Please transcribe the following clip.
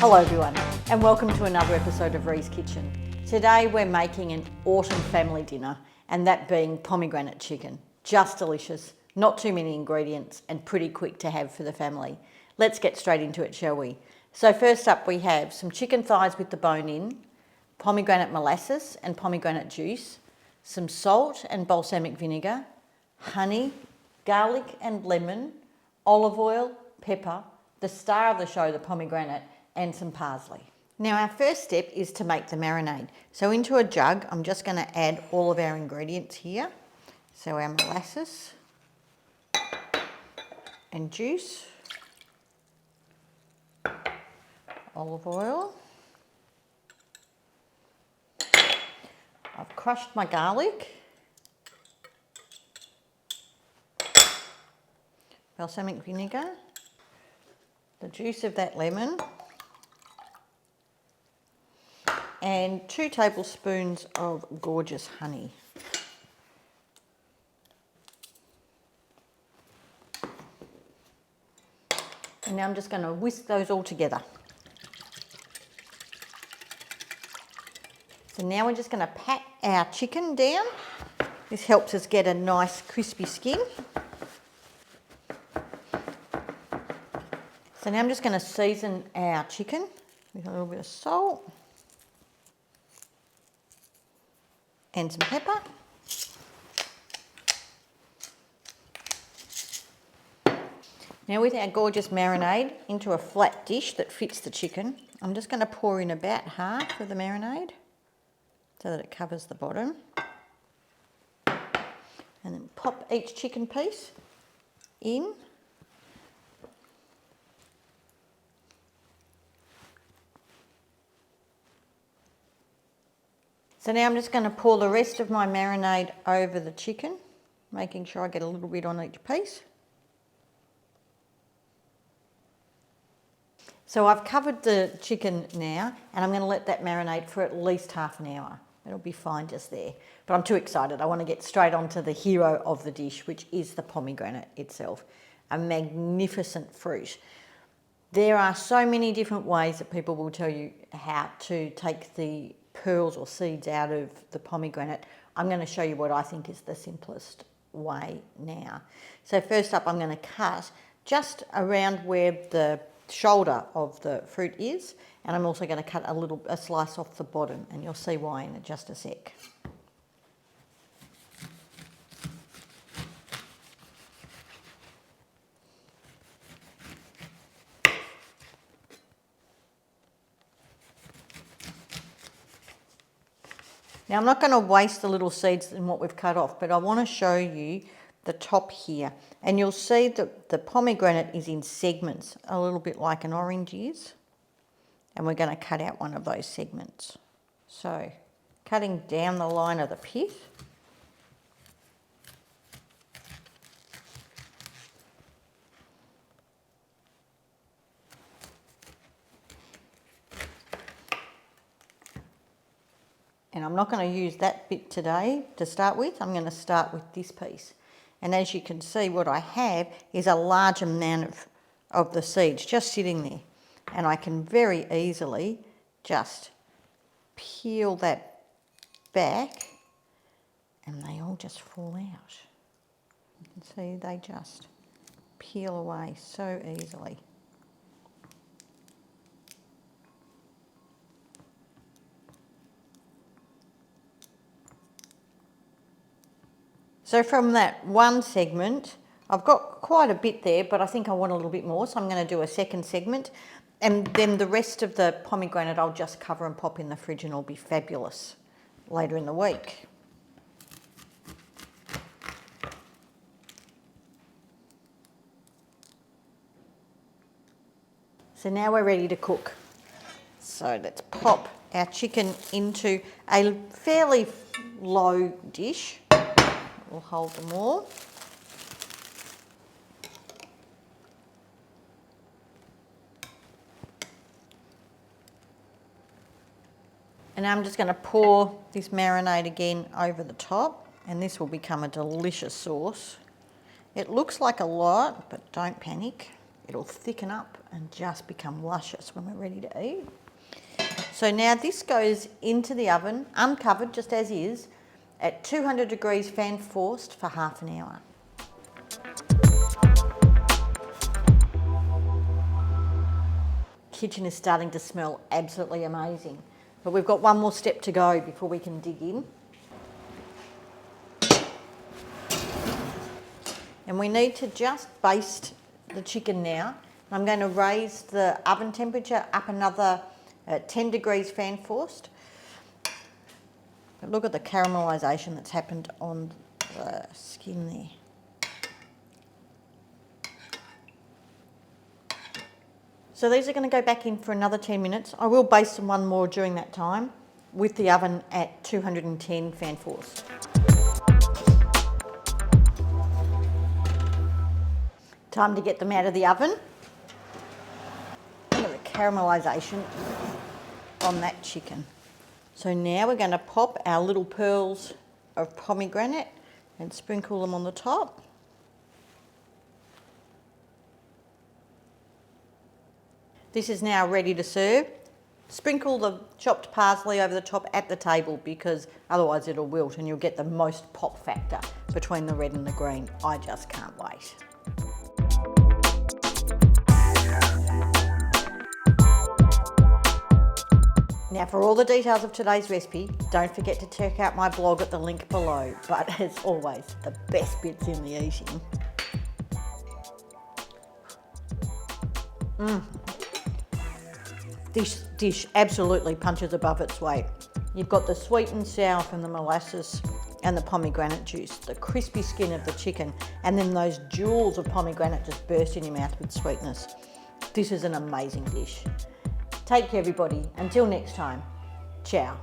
Hello everyone and welcome to another episode of RiesKitchen. Today we're making an autumn family dinner, and that being pomegranate chicken. Just delicious, not too many ingredients and pretty quick to have for the family. Let's get straight into it, shall we? So first up we have some chicken thighs with the bone in, pomegranate molasses and pomegranate juice, some salt and balsamic vinegar, honey, garlic and lemon, olive oil, pepper, the star of the show, the pomegranate, and some parsley. Now our first step is to make the marinade. So into a jug, I'm just going to add all of our ingredients here. So our molasses and juice, olive oil. I've crushed my garlic, balsamic vinegar, the juice of that lemon, and 2 tablespoons of gorgeous honey. And now I'm just going to whisk those all together. So now we're just going to pat our chicken down. This helps us get a nice crispy skin. So now I'm just going to season our chicken with a little bit of salt and some pepper. Now with our gorgeous marinade into a flat dish that fits the chicken, I'm just going to pour in about half of the marinade so that it covers the bottom. And then pop each chicken piece in. So now I'm just going to pour the rest of my marinade over the chicken, making sure I get a little bit on each piece. So I've covered the chicken now, and I'm going to let that marinate for at least half an hour. It'll be fine just there. But I'm too excited. I want to get straight onto the hero of the dish, which is the pomegranate itself. A magnificent fruit. There are so many different ways that people will tell you how to take the pearls or seeds out of the pomegranate. I'm going to show you what I think is the simplest way now. So first up, I'm going to cut just around where the shoulder of the fruit is, and I'm also going to cut a slice off the bottom, and you'll see why in just a sec. Now I'm not going to waste the little seeds in what we've cut off, but I want to show you the top here. And you'll see that the pomegranate is in segments, a little bit like an orange is. And we're going to cut out one of those segments. So cutting down the line of the pith. And I'm not going to use that bit today to start with. I'm going to start with this piece. And as you can see, what I have is a large amount of the seeds just sitting there. And I can very easily just peel that back, and they all just fall out. You can see they just peel away so easily. So from that one segment, I've got quite a bit there, but I think I want a little bit more, so I'm going to do a second segment. And then the rest of the pomegranate I'll just cover and pop in the fridge, and it'll be fabulous later in the week. So now we're ready to cook. So let's pop our chicken into a fairly low dish. We'll hold them all. And now I'm just going to pour this marinade again over the top, and this will become a delicious sauce. It looks like a lot, but don't panic. It'll thicken up and just become luscious when we're ready to eat. So now this goes into the oven, uncovered just as is, at 200 degrees fan forced for half an hour. Kitchen is starting to smell absolutely amazing, but we've got one more step to go before we can dig in. And we need to just baste the chicken now. I'm going to raise the oven temperature up another 10 degrees fan forced. But look at the caramelisation that's happened on the skin there. So these are going to go back in for another 10 minutes. I will baste them one more during that time with the oven at 210 fan forced. Time to get them out of the oven. Look at the caramelisation on that chicken. So now we're going to pop our little pearls of pomegranate and sprinkle them on the top. This is now ready to serve. Sprinkle the chopped parsley over the top at the table because otherwise it'll wilt and you'll get the most pop factor between the red and the green. I just can't wait. Now for all the details of today's recipe, don't forget to check out my blog at the link below. But as always, the best bit's in the eating. This dish absolutely punches above its weight. You've got the sweet and sour from the molasses and the pomegranate juice, the crispy skin of the chicken, and then those jewels of pomegranate just burst in your mouth with sweetness. This is an amazing dish. Take care everybody, until next time, ciao.